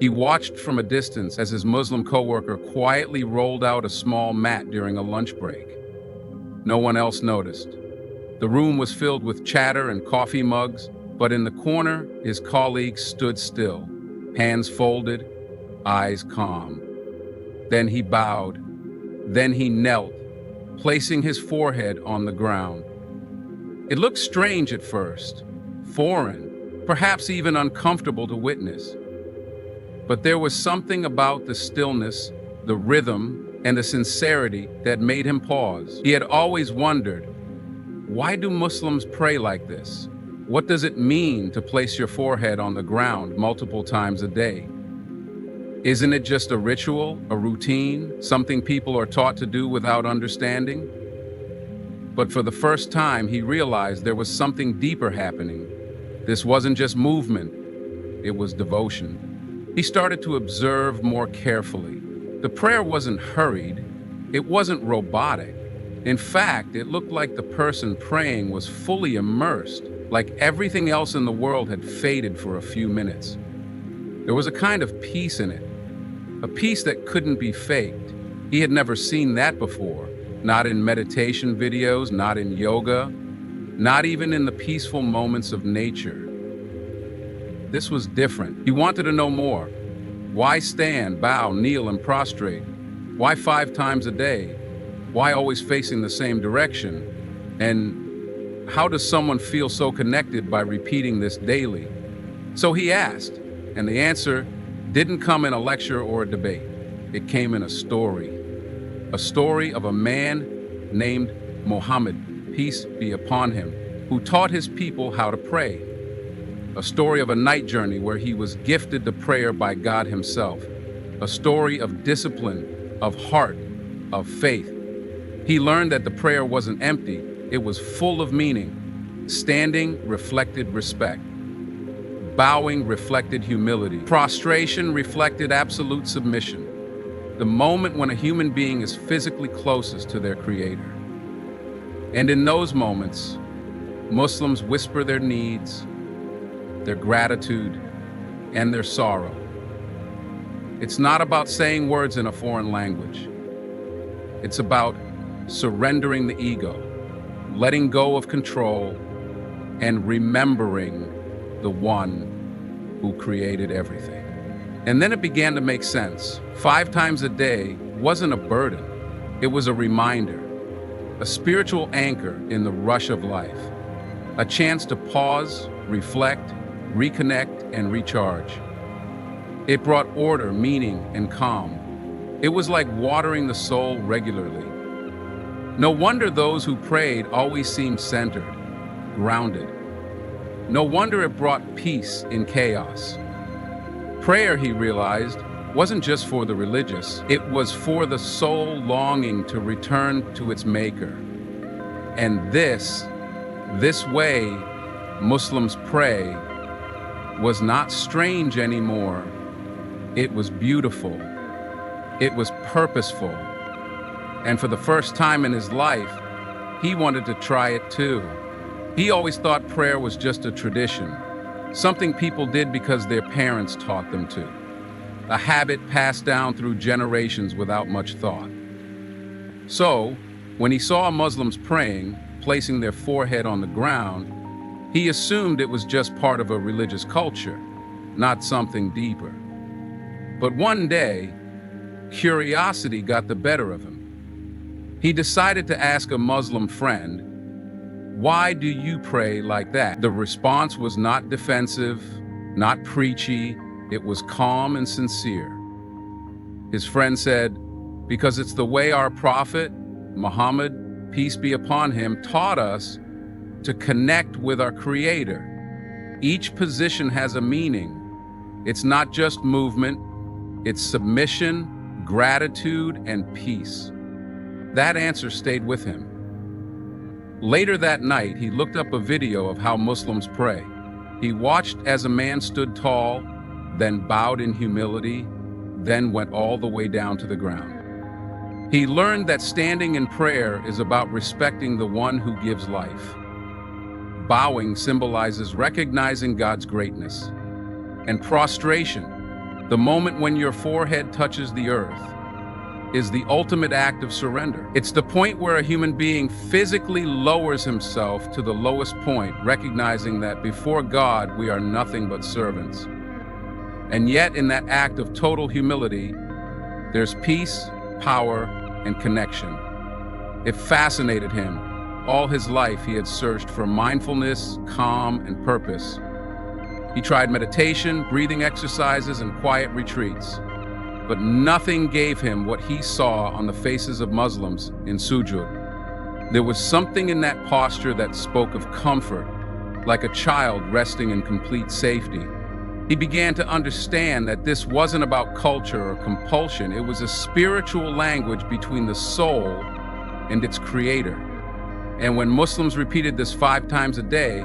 He watched from a distance as his Muslim coworker quietly rolled out a small mat during a lunch break. No one else noticed. The room was filled with chatter and coffee mugs, but in the corner, his colleague stood still, hands folded, eyes calm. Then he bowed. Then he knelt, placing his forehead on the ground. It looked strange at first, foreign, perhaps even uncomfortable to witness. But there was something about the stillness, the rhythm, and the sincerity that made him pause. He had always wondered, why do Muslims pray like this? What does it mean to place your forehead on the ground multiple times a day? Isn't it just a ritual, a routine, something people are taught to do without understanding? But for the first time, he realized there was something deeper happening. This wasn't just movement, it was devotion. He started to observe more carefully. The prayer wasn't hurried, it wasn't robotic. In fact, it looked like the person praying was fully immersed, like everything else in the world had faded for a few minutes. There was a kind of peace in it, a peace that couldn't be faked. He had never seen that before, not in meditation videos, not in yoga, not even in the peaceful moments of nature. This was different. He wanted to know more. Why stand, bow, kneel, and prostrate? Why 5 times a day? Why always facing the same direction? And how does someone feel so connected by repeating this daily? So he asked, and the answer didn't come in a lecture or a debate. It came in a story of a man named Muhammad, peace be upon him, who taught his people how to pray. A story of a night journey where he was gifted the prayer by God himself. A story of discipline, of heart, of faith. He learned that the prayer wasn't empty, it was full of meaning. Standing reflected respect. Bowing reflected humility. Prostration reflected absolute submission. The moment when a human being is physically closest to their Creator. And in those moments, Muslims whisper their needs, their gratitude, and their sorrow. It's not about saying words in a foreign language. It's about surrendering the ego, letting go of control, and remembering the one who created everything. And then it began to make sense. 5 times a day wasn't a burden. It was a reminder, a spiritual anchor in the rush of life, a chance to pause, reflect, reconnect, and recharge. It brought order, meaning, and calm. It was like watering the soul regularly. No wonder those who prayed always seemed centered, grounded. No wonder it brought peace in chaos. Prayer, he realized, wasn't just for the religious. It was for the soul longing to return to its maker. And this way Muslims pray was not strange anymore. It was beautiful. It was purposeful. And for the first time in his life, he wanted to try it too. He always thought prayer was just a tradition, something people did because their parents taught them to, a habit passed down through generations without much thought. So, when he saw Muslims praying, placing their forehead on the ground, he assumed it was just part of a religious culture, not something deeper. But one day, curiosity got the better of him. He decided to ask a Muslim friend, "Why do you pray like that?" The response was not defensive, not preachy, it was calm and sincere. His friend said, "Because it's the way our prophet, Muhammad, peace be upon him, taught us to connect with our Creator. Each position has a meaning. It's not just movement, it's submission, gratitude, and peace." That answer stayed with him. Later that night, he looked up a video of how Muslims pray. He watched as a man stood tall, then bowed in humility, then went all the way down to the ground. He learned that standing in prayer is about respecting the one who gives life. Bowing symbolizes recognizing God's greatness. And prostration The moment when your forehead touches the earth is the ultimate act of surrender. It's the point where a human being physically lowers himself to the lowest point, recognizing that before God, we are nothing but servants. And yet, in that act of total humility, there's peace, power, and connection. It fascinated him. All his life, he had searched for mindfulness, calm, and purpose. He tried meditation, breathing exercises, and quiet retreats. But nothing gave him what he saw on the faces of Muslims in sujud. There was something in that posture that spoke of comfort, like a child resting in complete safety. He began to understand that this wasn't about culture or compulsion. It was a spiritual language between the soul and its creator. And when Muslims repeated this 5 times a day,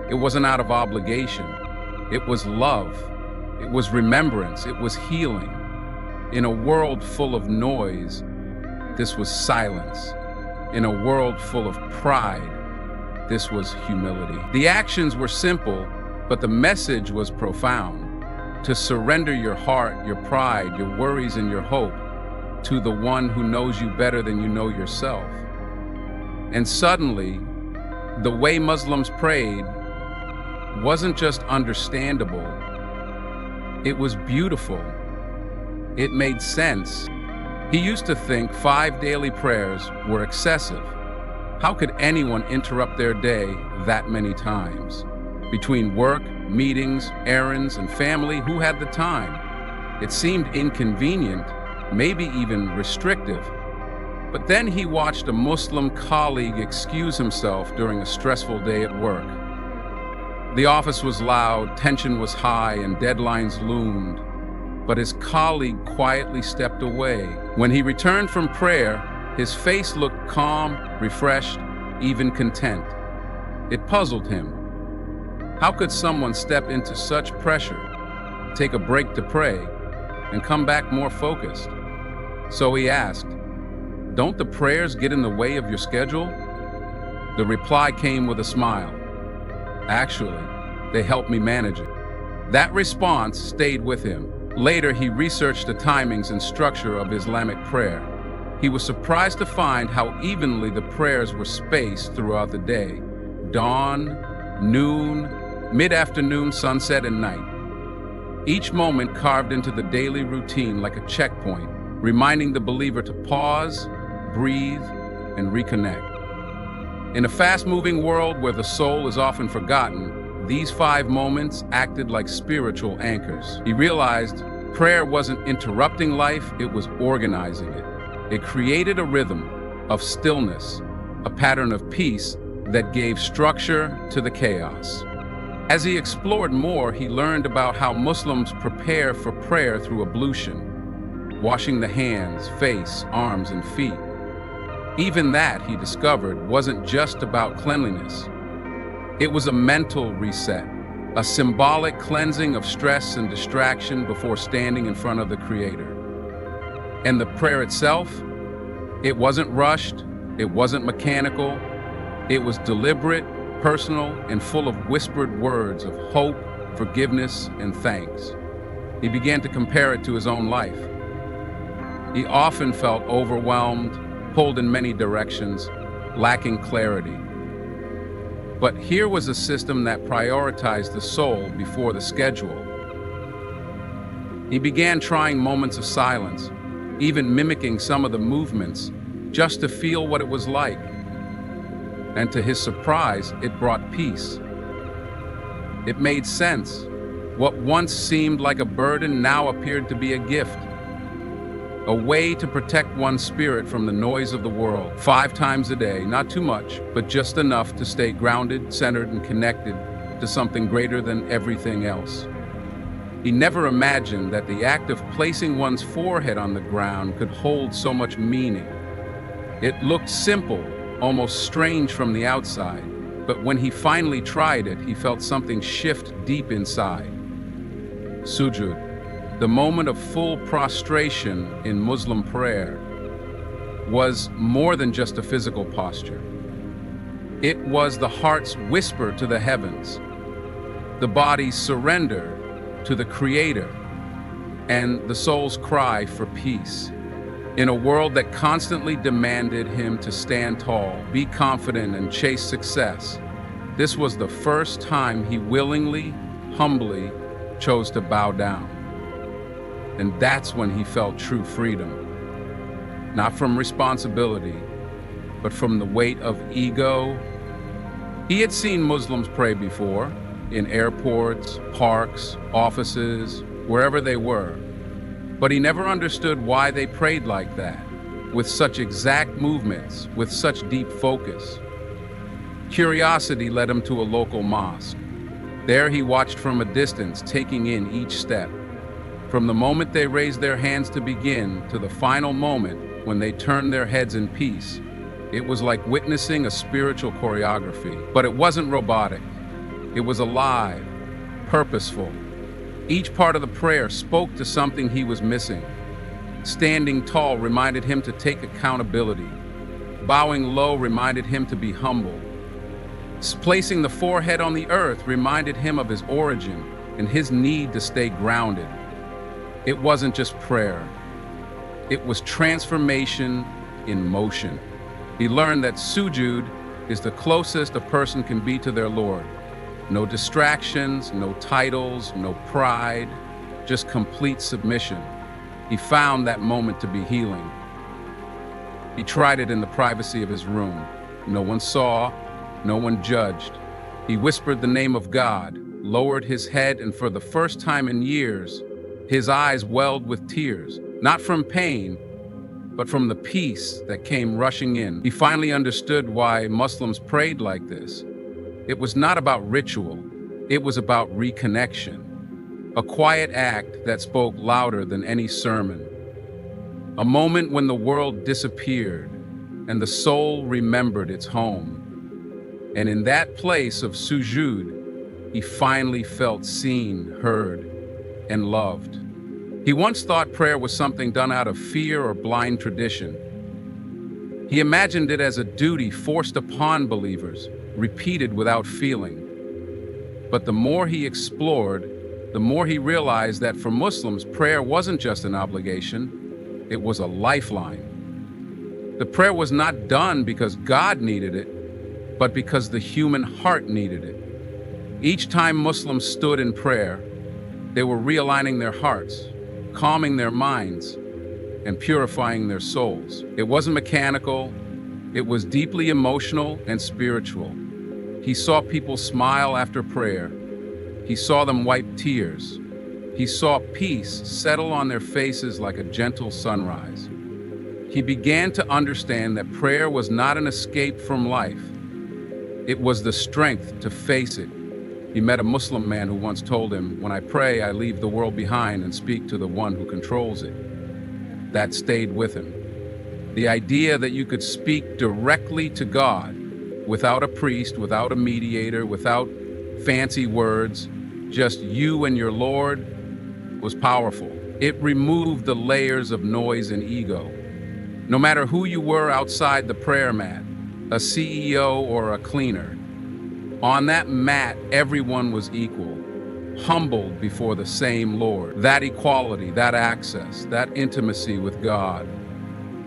it wasn't out of obligation. It was love. It was remembrance. It was healing. In a world full of noise, this was silence. In a world full of pride, this was humility. The actions were simple, but the message was profound. To surrender your heart, your pride, your worries, and your hope to the one who knows you better than you know yourself. And suddenly, the way Muslims prayed wasn't just understandable, it was beautiful. It made sense. He used to think 5 daily prayers were excessive. How could anyone interrupt their day that many times? Between work, meetings, errands, and family, who had the time? It seemed inconvenient, maybe even restrictive. But then he watched a Muslim colleague excuse himself during a stressful day at work. The office was loud, tension was high, and deadlines loomed. But his colleague quietly stepped away. When he returned from prayer, his face looked calm, refreshed, even content. It puzzled him. How could someone step into such pressure, take a break to pray, and come back more focused? So he asked, "Don't the prayers get in the way of your schedule?" The reply came with a smile. "Actually, they help me manage it." That response stayed with him. Later, he researched the timings and structure of Islamic prayer. He was surprised to find how evenly the prayers were spaced throughout the day: dawn, noon, mid-afternoon, sunset, and night. Each moment carved into the daily routine like a checkpoint, reminding the believer to pause, breathe, and reconnect. In a fast-moving world where the soul is often forgotten, these 5 moments acted like spiritual anchors. He realized prayer wasn't interrupting life, it was organizing it. It created a rhythm of stillness, a pattern of peace that gave structure to the chaos. As he explored more, he learned about how Muslims prepare for prayer through ablution, washing the hands, face, arms, and feet. Even that, he discovered, wasn't just about cleanliness. It was a mental reset, a symbolic cleansing of stress and distraction before standing in front of the Creator. And the prayer itself, it wasn't rushed, it wasn't mechanical, it was deliberate, personal, and full of whispered words of hope, forgiveness, and thanks. He began to compare it to his own life. He often felt overwhelmed, pulled in many directions, lacking clarity. But here was a system that prioritized the soul before the schedule. He began trying moments of silence, even mimicking some of the movements, just to feel what it was like. And to his surprise, it brought peace. It made sense. What once seemed like a burden now appeared to be a gift. A way to protect one's spirit from the noise of the world. 5 times a day, not too much, but just enough to stay grounded, centered, and connected to something greater than everything else. He never imagined that the act of placing one's forehead on the ground could hold so much meaning. It looked simple, almost strange from the outside, but when he finally tried it, he felt something shift deep inside. Sujud, the moment of full prostration in Muslim prayer, was more than just a physical posture. It was the heart's whisper to the heavens, the body's surrender to the Creator, and the soul's cry for peace. In a world that constantly demanded him to stand tall, be confident, and chase success, this was the first time he willingly, humbly chose to bow down. And that's when he felt true freedom. Not from responsibility, but from the weight of ego. He had seen Muslims pray before, in airports, parks, offices, wherever they were. But he never understood why they prayed like that, with such exact movements, with such deep focus. Curiosity led him to a local mosque. There he watched from a distance, taking in each step. From the moment they raised their hands to begin to the final moment when they turned their heads in peace, it was like witnessing a spiritual choreography. But it wasn't robotic. It was alive, purposeful. Each part of the prayer spoke to something he was missing. Standing tall reminded him to take accountability. Bowing low reminded him to be humble. Placing the forehead on the earth reminded him of his origin and his need to stay grounded. It wasn't just prayer. It was transformation in motion. He learned that sujud is the closest a person can be to their Lord. No distractions, no titles, no pride, just complete submission. He found that moment to be healing. He tried it in the privacy of his room. No one saw, no one judged. He whispered the name of God, lowered his head, and for the first time in years, his eyes welled with tears, not from pain, but from the peace that came rushing in. He finally understood why Muslims prayed like this. It was not about ritual, it was about reconnection. A quiet act that spoke louder than any sermon. A moment when the world disappeared and the soul remembered its home. And in that place of sujud, he finally felt seen, heard, and loved. He once thought prayer was something done out of fear or blind tradition. He imagined it as a duty forced upon believers, repeated without feeling. But the more he explored, the more he realized that for Muslims, prayer wasn't just an obligation, it was a lifeline. The prayer was not done because God needed it, but because the human heart needed it. Each time Muslims stood in prayer, they were realigning their hearts, calming their minds, and purifying their souls. It wasn't mechanical, it was deeply emotional and spiritual. He saw people smile after prayer. He saw them wipe tears. He saw peace settle on their faces like a gentle sunrise. He began to understand that prayer was not an escape from life. It was the strength to face it. He met a Muslim man who once told him, "When I pray, I leave the world behind and speak to the one who controls it." That stayed with him. The idea that you could speak directly to God, without a priest, without a mediator, without fancy words, just you and your Lord, was powerful. It removed the layers of noise and ego. No matter who you were outside the prayer mat, a CEO or a cleaner, on that mat, everyone was equal, humbled before the same Lord. That equality, that access, that intimacy with God.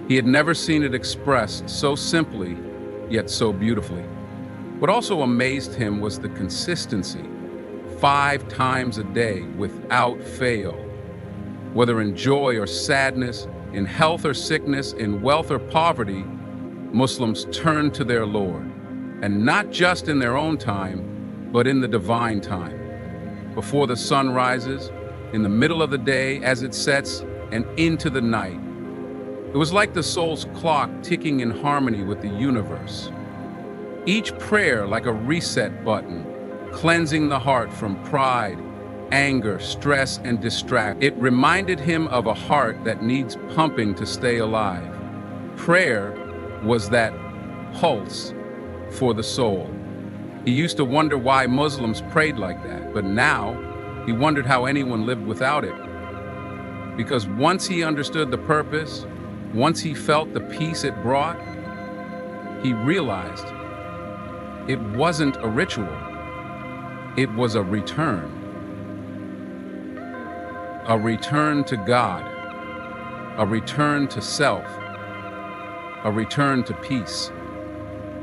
He had never seen it expressed so simply, yet so beautifully. What also amazed him was the consistency. 5 times a day, without fail. Whether in joy or sadness, in health or sickness, in wealth or poverty, Muslims turned to their Lord. And not just in their own time, but in the divine time. Before the sun rises, in the middle of the day, as it sets, and into the night. It was like the soul's clock ticking in harmony with the universe. Each prayer like a reset button, cleansing the heart from pride, anger, stress, and distraction. It reminded him of a heart that needs pumping to stay alive. Prayer was that pulse for the soul. He used to wonder why Muslims prayed like that, but now he wondered how anyone lived without it. Because once he understood the purpose, once he felt the peace it brought, he realized it wasn't a ritual, it was a return. A return to God, a return to self, a return to peace.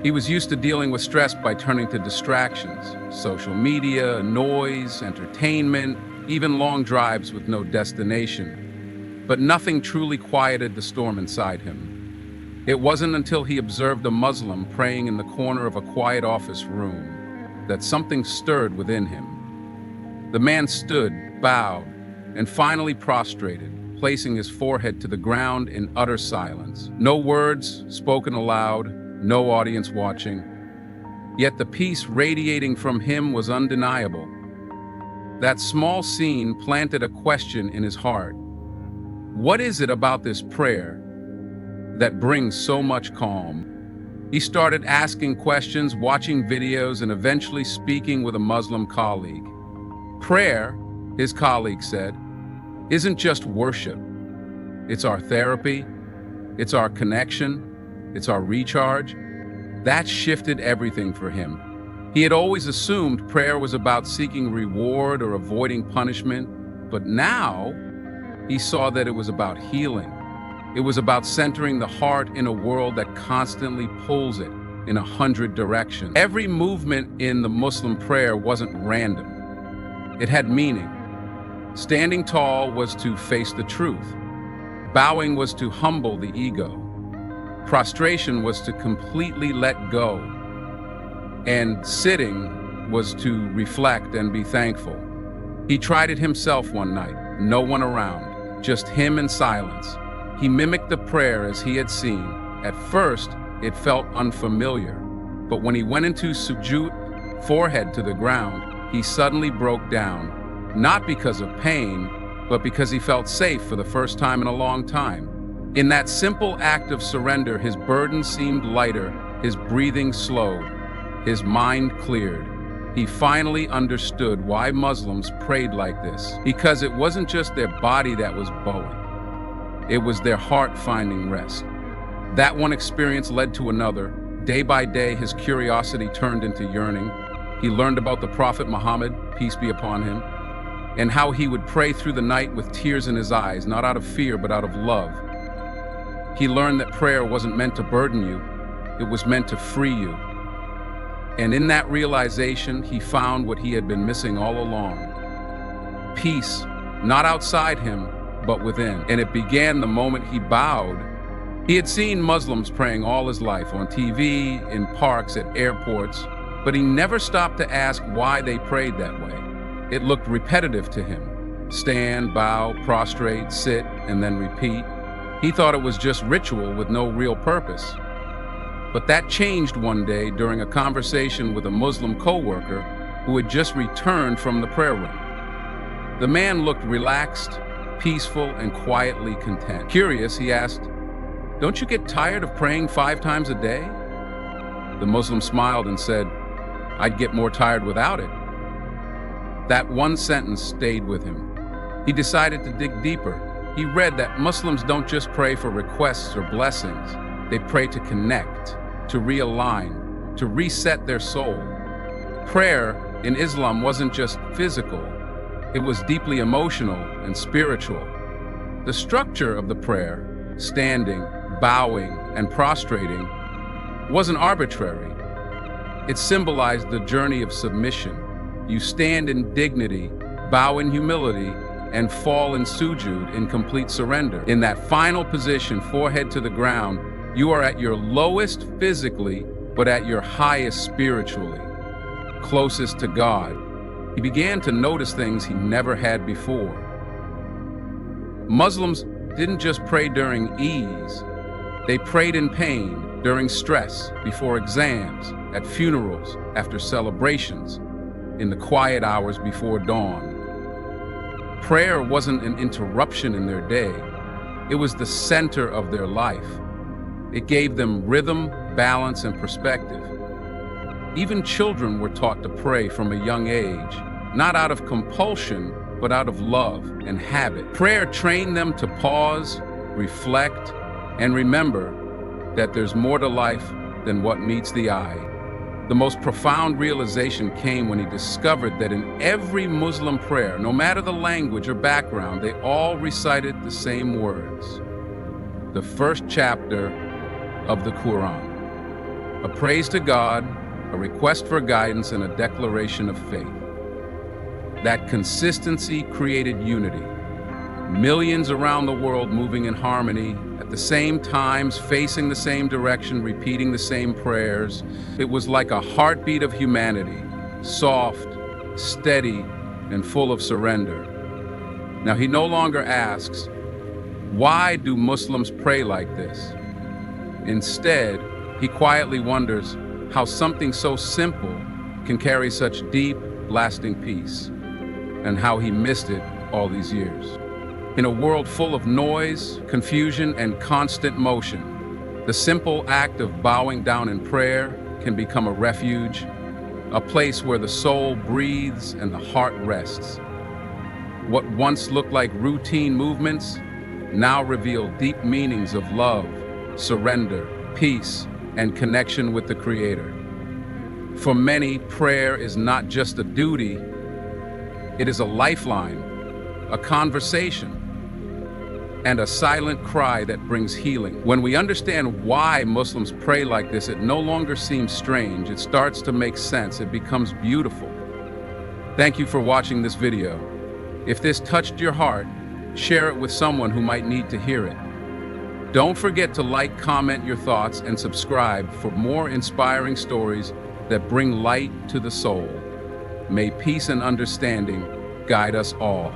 He was used to dealing with stress by turning to distractions, social media, noise, entertainment, even long drives with no destination. But nothing truly quieted the storm inside him. It wasn't until he observed a Muslim praying in the corner of a quiet office room that something stirred within him. The man stood, bowed, and finally prostrated, placing his forehead to the ground in utter silence. No words spoken aloud, no audience watching. Yet the peace radiating from him was undeniable. That small scene planted a question in his heart. What is it about this prayer that brings so much calm? He started asking questions, watching videos, and eventually speaking with a Muslim colleague. Prayer, his colleague said, isn't just worship. It's our therapy, it's our connection, it's our recharge. That shifted everything for him. He had always assumed prayer was about seeking reward or avoiding punishment, but now he saw that it was about healing. It was about centering the heart in a world that constantly pulls it in 100 directions. Every movement in the Muslim prayer wasn't random. It had meaning. Standing tall was to face the truth. Bowing was to humble the ego. Prostration was to completely let go. And sitting was to reflect and be thankful. He tried it himself one night, no one around, just him and silence. He mimicked the prayer as he had seen. At first, it felt unfamiliar, but when he went into sujood, forehead to the ground, he suddenly broke down, not because of pain, but because he felt safe for the first time in a long time. In that simple act of surrender, his burden seemed lighter, his breathing slowed, his mind cleared. He finally understood why Muslims prayed like this, because it wasn't just their body that was bowing. It was their heart finding rest. That one experience led to another. Day by day, his curiosity turned into yearning. He learned about the Prophet Muhammad, peace be upon him, and how he would pray through the night with tears in his eyes, not out of fear, but out of love. He learned that prayer wasn't meant to burden you, it was meant to free you. And in that realization, he found what he had been missing all along. Peace, not outside him, but within. And it began the moment he bowed. He had seen Muslims praying all his life, on TV, in parks, at airports, but he never stopped to ask why they prayed that way. It looked repetitive to him. Stand, bow, prostrate, sit, and then repeat. He thought it was just ritual with no real purpose. But that changed one day during a conversation with a Muslim coworker who had just returned from the prayer room. The man looked relaxed, peaceful, and quietly content. Curious, he asked, "Don't you get tired of praying 5 times a day?" The Muslim smiled and said, "I'd get more tired without it." That one sentence stayed with him. He decided to dig deeper. He read that Muslims don't just pray for requests or blessings. They pray to connect, to realign, to reset their soul. Prayer in Islam wasn't just physical. It was deeply emotional and spiritual. The structure of the prayer, standing, bowing, and prostrating, wasn't arbitrary. It symbolized the journey of submission. You stand in dignity, bow in humility, and fall in sujood in complete surrender. In that final position, forehead to the ground, you are at your lowest physically, but at your highest spiritually, closest to God. He began to notice things he never had before. Muslims didn't just pray during ease. They prayed in pain, during stress, before exams, at funerals, after celebrations, in the quiet hours before dawn. Prayer wasn't an interruption in their day. It was the center of their life. It gave them rhythm, balance, and perspective. Even children were taught to pray from a young age, not out of compulsion, but out of love and habit. Prayer trained them to pause, reflect, and remember that there's more to life than what meets the eye. The most profound realization came when he discovered that in every Muslim prayer, no matter the language or background, they all recited the same words. The first chapter of the Quran, a praise to God, a request for guidance, and a declaration of faith. That consistency created unity. Millions around the world moving in harmony, at the same times, facing the same direction, repeating the same prayers. It was like a heartbeat of humanity, soft, steady, and full of surrender. Now he no longer asks, why do Muslims pray like this? Instead, he quietly wonders how something so simple can carry such deep, lasting peace, and how he missed it all these years. In a world full of noise, confusion, and constant motion, the simple act of bowing down in prayer can become a refuge, a place where the soul breathes and the heart rests. What once looked like routine movements now reveal deep meanings of love, surrender, peace, and connection with the Creator. For many, prayer is not just a duty, it is a lifeline, a conversation, and a silent cry that brings healing. When we understand why Muslims pray like this, it no longer seems strange. It starts to make sense. It becomes beautiful. Thank you for watching this video. If this touched your heart, share it with someone who might need to hear it. Don't forget to like, comment your thoughts, and subscribe for more inspiring stories that bring light to the soul. May peace and understanding guide us all.